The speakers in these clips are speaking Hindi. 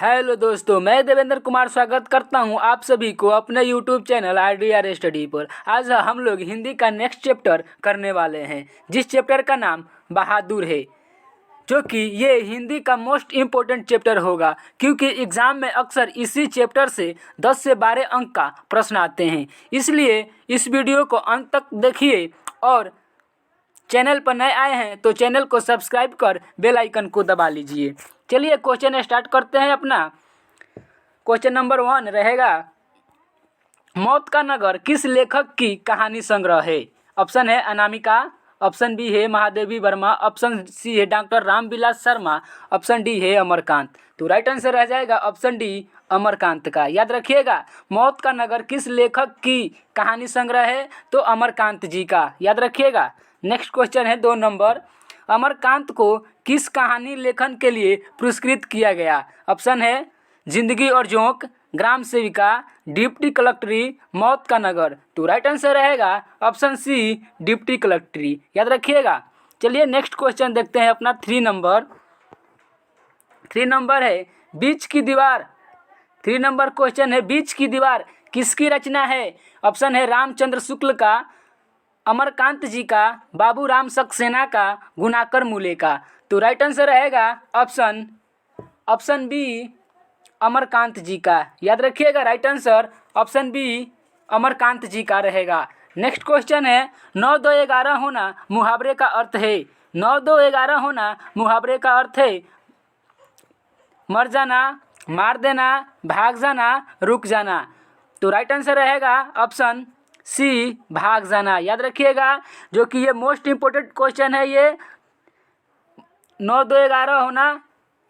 हेलो दोस्तों, मैं देवेंद्र कुमार स्वागत करता हूं आप सभी को अपने यूट्यूब चैनल RDR स्टडी पर। आज हम लोग हिंदी का नेक्स्ट चैप्टर करने वाले हैं, जिस चैप्टर का नाम बहादुर है, जो कि ये हिंदी का मोस्ट इम्पोर्टेंट चैप्टर होगा, क्योंकि एग्ज़ाम में अक्सर इसी चैप्टर से 10 से 12 अंक का प्रश्न आते हैं। इसलिए इस वीडियो को अंत तक देखिए और चैनल पर नए आए हैं तो चैनल को सब्सक्राइब कर बेल आइकन को दबा लीजिए। चलिए क्वेश्चन स्टार्ट करते हैं अपना। क्वेश्चन नंबर 1 रहेगा, मौत का नगर किस लेखक की कहानी संग्रह है? ऑप्शन है अनामिका, ऑप्शन बी है महादेवी वर्मा, ऑप्शन सी है doctor Ramvilas Sharma, option D है अमरकांत। तो राइट आंसर रह जाएगा ऑप्शन डी अमरकांत का। याद रखिएगा, मौत का नगर किस लेखक की कहानी संग्रह है? तो अमरकांत जी का। याद रखिएगा। नेक्स्ट क्वेश्चन है 2 नंबर, अमरकांत को किस कहानी लेखन के लिए पुरस्कृत किया गया? ऑप्शन है जिंदगी और जोंक, ग्राम सेविका, डिप्टी कलेक्टरी, मौत का नगर। तो राइट आंसर रहेगा ऑप्शन सी डिप्टी कलेक्टरी। याद रखिएगा। चलिए नेक्स्ट क्वेश्चन देखते हैं अपना 3 नंबर। 3 नंबर है बीच की दीवार। 3 नंबर क्वेश्चन है बीच की दीवार किसकी रचना है? ऑप्शन है रामचंद्र शुक्ल का, अमरकांत जी का, बाबू राम सक्सेना का, गुनाकर मूले का। तो राइट आंसर रहेगा ऑप्शन बी अमरकांत जी का। याद रखिएगा, right answer option B Amarkant ji का रहेगा। नेक्स्ट क्वेश्चन है 9 2 11 होना मुहावरे का अर्थ है। 9 2 11 होना मुहावरे का अर्थ है मर जाना, मार देना, भाग जाना, रुक जाना। तो राइट आंसर रहेगा ऑप्शन सी भाग जाना। याद रखिएगा, जो कि ये मोस्ट इम्पोर्टेंट क्वेश्चन है। ये 9 2 11 होना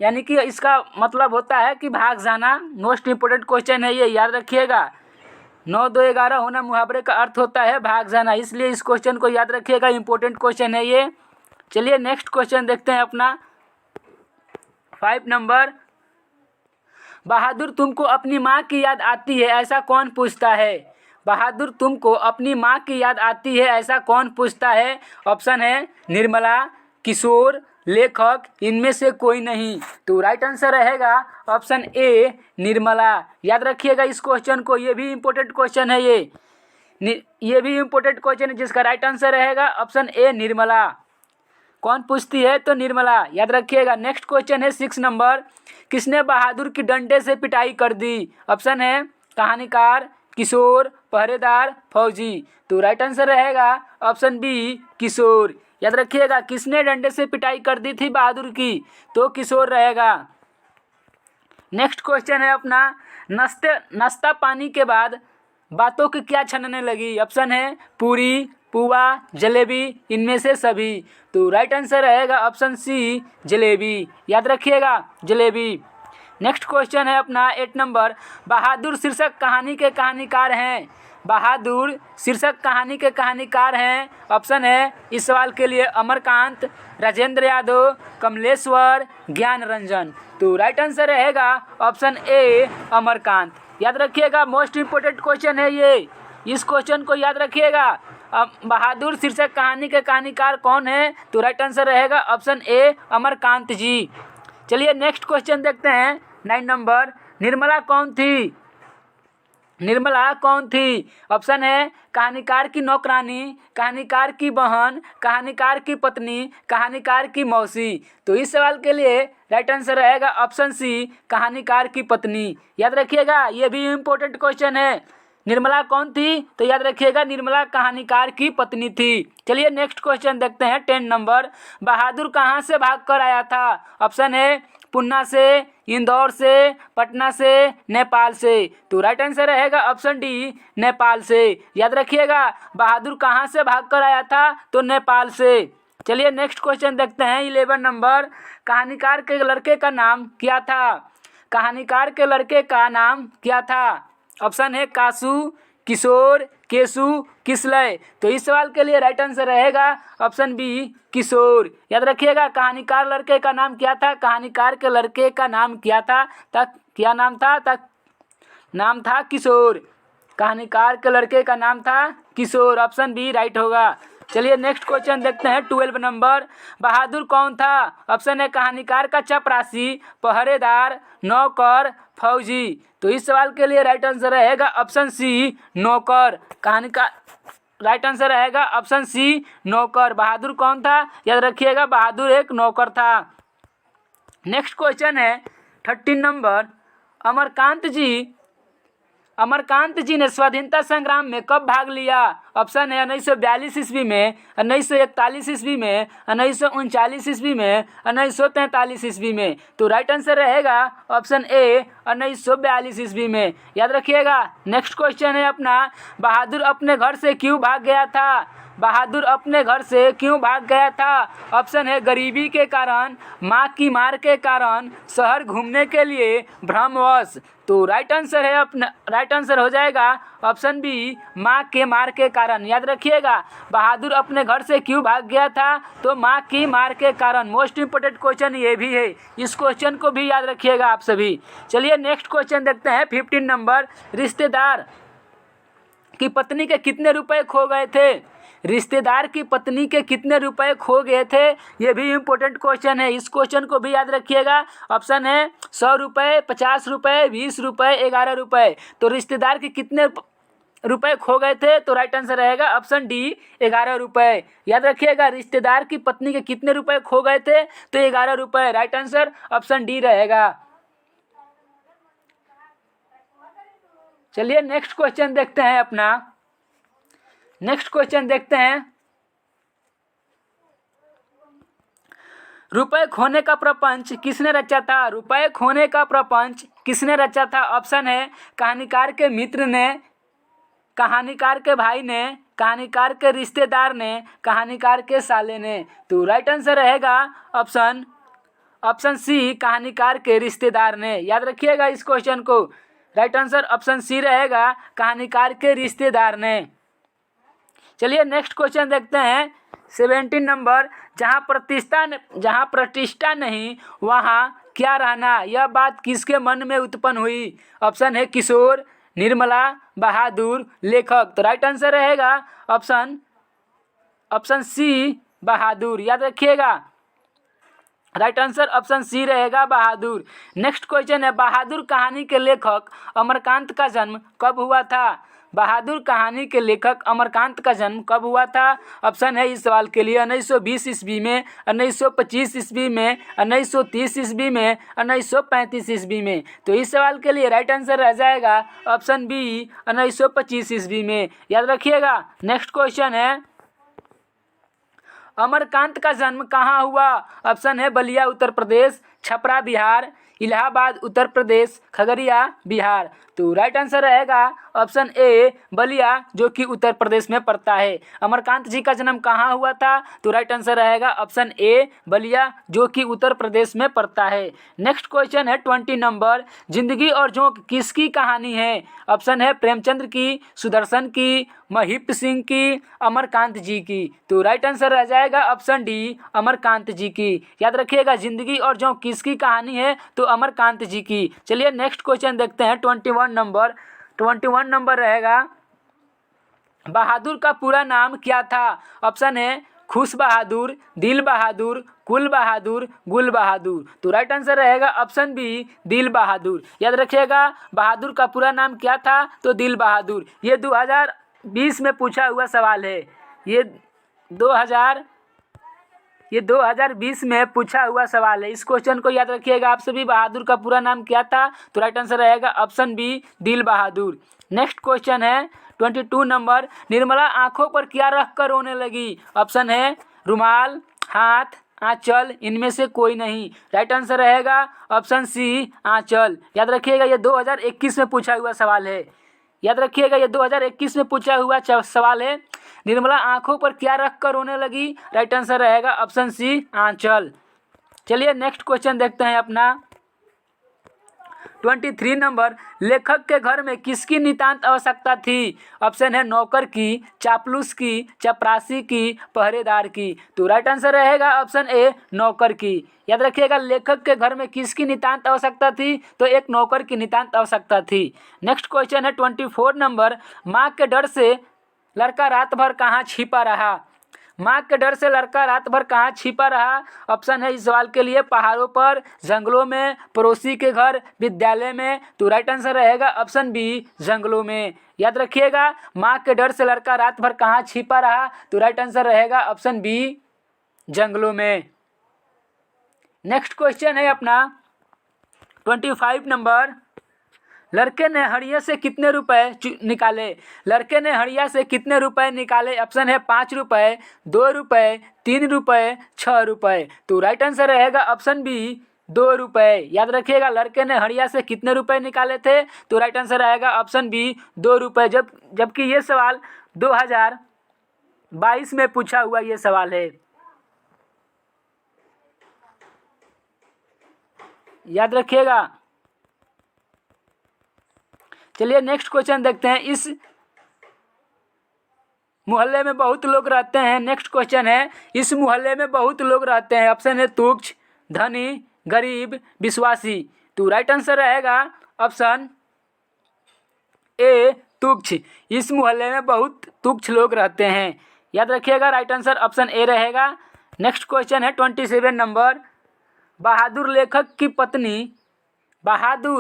यानी कि इसका मतलब होता है कि भाग जाना। मोस्ट इम्पोर्टेंट क्वेश्चन है ये, याद रखिएगा। 9 2 11 होना मुहावरे का अर्थ होता है भाग जाना, इसलिए इस क्वेश्चन को याद रखिएगा। इम्पोर्टेंट क्वेश्चन है ये। चलिए नेक्स्ट क्वेश्चन देखते हैं अपना 5 नंबर, बहादुर तुमको अपनी माँ की याद आती है ऐसा कौन पूछता है? बहादुर तुमको अपनी माँ की याद आती है ऐसा कौन पूछता है? ऑप्शन है निर्मला, किशोर, लेखक, इनमें से कोई नहीं। तो राइट आंसर रहेगा ऑप्शन ए निर्मला। याद रखिएगा इस क्वेश्चन को, ये भी इम्पोर्टेंट क्वेश्चन है। ये भी इम्पोर्टेंट क्वेश्चन है, जिसका राइट आंसर रहेगा ऑप्शन ए निर्मला। कौन पूछती है? तो निर्मला। याद रखिएगा। नेक्स्ट क्वेश्चन है 6 नंबर, किसने बहादुर की डंडे से पिटाई कर दी? ऑप्शन है कहानीकार, किशोर, पहरेदार, फौजी। तो राइट आंसर रहेगा ऑप्शन बी किशोर। याद रखिएगा, किसने डंडे से पिटाई कर दी थी बहादुर की? तो किशोर रहेगा। नेक्स्ट क्वेश्चन है अपना, नाश्ता पानी के बाद बातों की क्या छनने लगी? ऑप्शन है पूरी, पुआ, जलेबी, इनमें से सभी। तो राइट आंसर रहेगा ऑप्शन सी जलेबी। याद रखिएगा जलेबी। नेक्स्ट क्वेश्चन है अपना 8 नंबर, बहादुर शीर्षक कहानी के कहानीकार हैं। बहादुर शीर्षक कहानी के कहानीकार हैं। ऑप्शन है इस सवाल के लिए अमरकांत, राजेंद्र यादव, कमलेश्वर, ज्ञान रंजन। तो राइट आंसर रहेगा ऑप्शन ए अमरकांत। याद रखिएगा, मोस्ट इम्पोर्टेंट क्वेश्चन है ये, इस क्वेश्चन को याद रखिएगा। बहादुर शीर्षक कहानी के कहानीकार कौन है? तो राइट आंसर रहेगा ऑप्शन ए अमरकांत जी। चलिए नेक्स्ट क्वेश्चन देखते हैं 9 नंबर, निर्मला कौन थी? निर्मला कौन थी? ऑप्शन है कहानीकार की नौकरानी, कहानीकार की बहन, कहानीकार की पत्नी, कहानीकार की मौसी। तो इस सवाल के लिए राइट आंसर रहेगा ऑप्शन सी कहानीकार की पत्नी। याद रखिएगा, ये भी इम्पोर्टेंट क्वेश्चन है। निर्मला कौन थी? तो याद रखिएगा निर्मला कहानीकार की पत्नी थी। चलिए नेक्स्ट क्वेश्चन देखते हैं 10 नंबर, बहादुर कहाँ से भाग कर आया था? ऑप्शन है पुन्ना से, इंदौर से, पटना से, नेपाल से। तो राइट आंसर रहेगा ऑप्शन डी नेपाल से। याद रखिएगा, बहादुर कहाँ से भाग कर आया था? तो नेपाल से। चलिए नेक्स्ट क्वेश्चन देखते हैं 11 नंबर, कहानीकार के लड़के का नाम क्या था? कहानीकार के लड़के का नाम क्या था? ऑप्शन है कासू, किशोर, केसु, किसलय। तो इस सवाल के लिए राइट आंसर रहेगा ऑप्शन बी किशोर। याद रखिएगा, कहानीकार लड़के का नाम क्या था? कहानीकार के लड़के का नाम क्या था? क्या नाम था? नाम था किशोर। कहानीकार के लड़के का नाम था किशोर। ऑप्शन बी राइट होगा। चलिए नेक्स्ट क्वेश्चन देखते हैं 12 नंबर। बहादुर कौन था? ऑप्शन है कहानीकार का चपरासी, पहरेदार, नौकर, फौजी। तो इस सवाल के लिए राइट आंसर रहेगा ऑप्शन सी नौकर। कहानी का राइट आंसर रहेगा ऑप्शन सी नौकर। बहादुर कौन था? याद रखिएगा बहादुर एक नौकर था। नेक्स्ट क्वेश्चन है 13 नंबर। अमरकांत जी ने स्वाधीनता संग्राम में कब भाग लिया? ऑप्शन है 1942 ईस्वी में, 1941 ईस्वी में, 1939 ईस्वी में, 1943 ईस्वी में। तो राइट आंसर रहेगा ऑप्शन ए 1942 ईस्वी में। याद रखिएगा। नेक्स्ट क्वेश्चन है अपना, बहादुर अपने घर से क्यों भाग गया था? बहादुर अपने घर से क्यों भाग गया था? ऑप्शन है गरीबी के कारण, माँ की मार के कारण, शहर घूमने के लिए, भ्रमवश। तो राइट आंसर है राइट आंसर हो जाएगा ऑप्शन बी माँ के मार के कारण। याद रखिएगा बहादुर अपने घर से क्यों भाग गया था? तो माँ की मार के कारण। मोस्ट इंपोर्टेंट क्वेश्चन ये भी है, इस क्वेश्चन को भी याद रखिएगा आप सभी। चलिए नेक्स्ट क्वेश्चन देखते हैं 15 नंबर। रिश्तेदार की पत्नी के कितने रुपए खो गए थे? रिश्तेदार की पत्नी के कितने रुपए खो गए थे? ये भी इम्पोर्टेंट क्वेश्चन है, इस क्वेश्चन को भी याद रखिएगा। ऑप्शन है 100 रुपये, 50 रुपये, 20 रुपये, 11 रुपये। तो रिश्तेदार के कितने रुपए खो गए थे? तो राइट आंसर रहेगा ऑप्शन डी 11 रुपये। याद रखिएगा रिश्तेदार की पत्नी के कितने रुपए खो गए थे? तो 11 रुपये। राइट आंसर ऑप्शन डी रहेगा। चलिए नेक्स्ट क्वेश्चन देखते हैं अपना। नेक्स्ट क्वेश्चन देखते हैं, रुपए खोने का प्रपंच किसने रचा था? रुपए खोने का प्रपंच किसने रचा था? ऑप्शन है कहानीकार के मित्र ने, कहानीकार के भाई ने, कहानीकार के रिश्तेदार ने, कहानीकार के साले ने। तो राइट आंसर रहेगा ऑप्शन सी कहानीकार के रिश्तेदार ने। याद रखिएगा इस क्वेश्चन को। राइट आंसर ऑप्शन सी रहेगा कहानीकार के रिश्तेदार ने। चलिए नेक्स्ट क्वेश्चन देखते हैं 17 नंबर। जहाँ प्रतिष्ठा नहीं वहाँ क्या रहना? यह बात किसके मन में उत्पन्न हुई? ऑप्शन है किशोर, निर्मला, बहादुर, लेखक। तो राइट आंसर रहेगा ऑप्शन सी बहादुर। याद रखिएगा राइट आंसर ऑप्शन सी रहेगा बहादुर। नेक्स्ट क्वेश्चन है, बहादुर कहानी के लेखक अमरकांत का जन्म कब हुआ था? बहादुर कहानी के लेखक अमरकांत का जन्म कब हुआ था? ऑप्शन है इस सवाल के लिए 1920 ईस्वी में, 1925 ईस्वी में, 1930 ईस्वी में, 1935 ईस्वी में। तो इस सवाल के लिए राइट आंसर रह जाएगा ऑप्शन बी 1925 ईस्वी में। याद रखिएगा। नेक्स्ट क्वेश्चन है, अमरकांत का जन्म कहाँ हुआ? ऑप्शन है बलिया उत्तर प्रदेश, छपरा बिहार, इलाहाबाद उत्तर प्रदेश, खगड़िया बिहार। तो राइट आंसर रहेगा ऑप्शन ए बलिया, जो कि उत्तर प्रदेश में पड़ता है। अमरकांत जी का जन्म कहाँ हुआ था? तो राइट आंसर रहेगा ऑप्शन ए बलिया, जो कि उत्तर प्रदेश में पड़ता है। नेक्स्ट क्वेश्चन है 20 नंबर। जिंदगी और जोंक किसकी कहानी है? ऑप्शन है प्रेमचंद्र की, सुदर्शन की, महिप सिंह की, अमरकांत जी की। तो राइट आंसर रह जाएगा ऑप्शन डी अमरकांत जी की। याद रखिएगा जिंदगी और जोंक किसकी कहानी है? तो अमरकांत जी की। चलिए नेक्स्ट क्वेश्चन देखते हैं 21 नंबर। 21 नंबर रहेगा, बहादुर का पूरा नाम क्या था? ऑप्शन है खुश बहादुर, दिल बहादुर, कुल बहादुर, गुल बहादुर। तो राइट आंसर रहेगा ऑप्शन बी दिल बहादुर। याद रखिएगा बहादुर का पूरा नाम क्या था? तो दिल बहादुर। ये 2020 में पूछा हुआ सवाल है। ये 2020 में पूछा हुआ सवाल है। इस क्वेश्चन को याद रखिएगा आप सभी। बहादुर का पूरा नाम क्या था? तो राइट आंसर रहेगा ऑप्शन बी दिल बहादुर। नेक्स्ट क्वेश्चन है 22 नंबर। निर्मला आंखों पर क्या रख कर रोने लगी? ऑप्शन है रुमाल, हाथ, आंचल, इनमें से कोई नहीं। राइट आंसर रहेगा ऑप्शन सी आंचल। याद रखिएगा ये 2021 में पूछा हुआ सवाल है। याद रखिएगा ये 2021 में पूछा हुआ सवाल है। निर्मला आंखों पर क्या रख कर रोने लगी? राइट आंसर रहेगा ऑप्शन सी आंचल। चलिए नेक्स्ट क्वेश्चन देखते हैं अपना 23 नंबर। लेखक के घर में किसकी नितांत आवश्यकता थी? ऑप्शन है नौकर की, चापलूस की, चपरासी की, पहरेदार की। तो राइट आंसर रहेगा ऑप्शन ए नौकर की। याद रखिएगा लेखक के घर में किसकी नितांत आवश्यकता थी? तो एक नौकर की नितांत आवश्यकता थी। नेक्स्ट क्वेश्चन है 24 नंबर। माँ के डर से लड़का रात भर कहाँ छिपा रहा? माँ के डर से लड़का रात भर कहाँ छिपा रहा? ऑप्शन है इस सवाल के लिए पहाड़ों पर, जंगलों में, पड़ोसी के घर, विद्यालय में। तो राइट आंसर रहेगा ऑप्शन बी, जंगलों में। याद रखिएगा, माँ के डर से लड़का रात भर कहाँ छिपा रहा? तो राइट आंसर रहेगा ऑप्शन बी, जंगलों में। नेक्स्ट क्वेश्चन है अपना 25 नंबर। लड़के ने हड़िया से कितने रुपए निकाले? लड़के ने हड़िया से कितने रुपए निकाले? ऑप्शन है 5 रुपए, 2 रुपए, 3 रुपए, 6 रुपए। तो राइट आंसर रहेगा ऑप्शन बी, 2 रुपए। याद रखिएगा, लड़के ने हड़िया से कितने रुपए निकाले थे? तो राइट आंसर रहेगा ऑप्शन बी, 2 रुपए। जबकि ये सवाल 2022 में पूछा हुआ ये सवाल है। याद रखिएगा। चलिए नेक्स्ट क्वेश्चन देखते हैं। इस मोहल्ले में बहुत लोग रहते हैं। नेक्स्ट क्वेश्चन है, इस मोहल्ले में बहुत लोग रहते हैं। ऑप्शन है तुच्छ, धनी, गरीब, विश्वासी। तो राइट आंसर रहेगा ऑप्शन ए, तुच्छ। इस मोहल्ले में बहुत तुच्छ लोग रहते हैं। याद रखिएगा, राइट आंसर ऑप्शन ए रहेगा। नेक्स्ट क्वेश्चन है 27 नंबर। बहादुर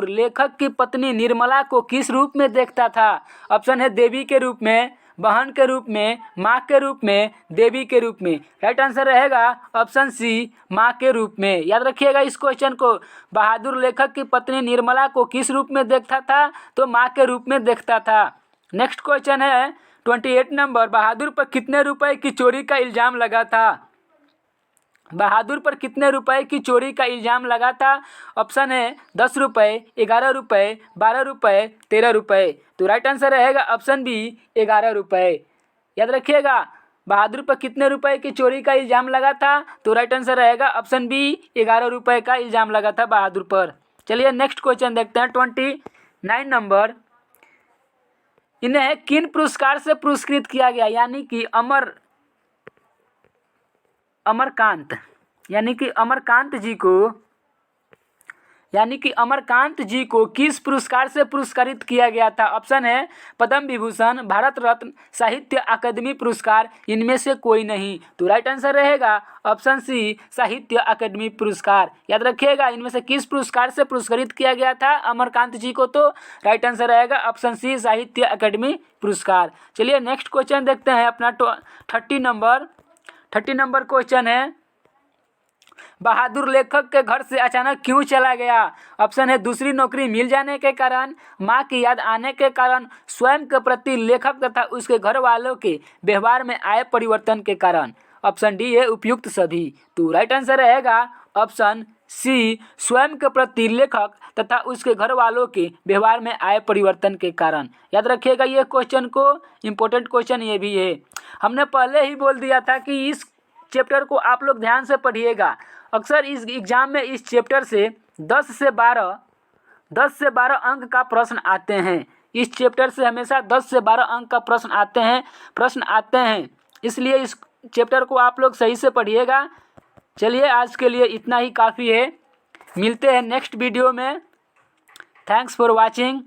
लेखक की पत्नी निर्मला को किस रूप में देखता था? ऑप्शन है देवी के रूप में, बहन के रूप में, माँ के रूप में, देवी के रूप में। राइट आंसर रहेगा ऑप्शन सी, माँ के रूप में। याद रखिएगा इस क्वेश्चन को, बहादुर लेखक की पत्नी निर्मला को किस रूप में देखता था? तो माँ के रूप में देखता था। नेक्स्ट क्वेश्चन है 28 नंबर। बहादुर पर कितने रुपए की चोरी का इल्ज़ाम लगा था? बहादुर पर कितने रुपए की चोरी का इल्ज़ाम लगा था? ऑप्शन है 10 रुपए, 11 रुपए, 12 रुपए, 13 रुपए। तो राइट आंसर रहेगा ऑप्शन बी, 11 रुपए। याद रखिएगा, बहादुर पर कितने रुपए की चोरी का इल्ज़ाम लगा था? तो राइट आंसर रहेगा ऑप्शन बी, 11 रुपए का इल्ज़ाम लगा था बहादुर पर। चलिए नेक्स्ट क्वेश्चन देखते हैं 29 नंबर। इन्हें किन पुरस्कार से पुरस्कृत किया गया? यानी कि अमरकांत जी को किस पुरस्कार से पुरस्कृत किया गया था? ऑप्शन है पद्म विभूषण, भारत रत्न, साहित्य अकादमी पुरस्कार, इनमें से कोई नहीं। तो राइट आंसर रहेगा ऑप्शन सी, साहित्य अकादमी पुरस्कार। याद रखिएगा, इनमें से किस पुरस्कार से पुरस्कृत किया गया था अमरकांत जी को? तो राइट आंसर रहेगा ऑप्शन सी, साहित्य अकादमी पुरस्कार। चलिए नेक्स्ट क्वेश्चन देखते हैं अपना 30 नंबर क्वेश्चन है, बहादुर लेखक के घर से अचानक क्यों चला गया? ऑप्शन है दूसरी नौकरी मिल जाने के कारण, माँ की याद आने के कारण, स्वयं के प्रति लेखक तथा उसके घर वालों के व्यवहार में आए परिवर्तन के कारण। ऑप्शन डी है उपयुक्त सभी। तो राइट आंसर रहेगा ऑप्शन सी, स्वयं के प्रति लेखक तथा उसके घर वालों के व्यवहार में आए परिवर्तन के कारण। याद रखिएगा ये क्वेश्चन को, इम्पोर्टेंट क्वेश्चन ये भी है। हमने पहले ही बोल दिया था कि इस चैप्टर को आप लोग ध्यान से पढ़िएगा। अक्सर इस एग्ज़ाम में इस चैप्टर से 10 से 12 अंक का प्रश्न आते हैं। इस चैप्टर से हमेशा 10 से 12 अंक का प्रश्न आते हैं। इसलिए इस चैप्टर को आप लोग सही से पढ़िएगा। चलिए आज के लिए इतना ही काफ़ी है। मिलते हैं नेक्स्ट वीडियो में। Thanks for watching.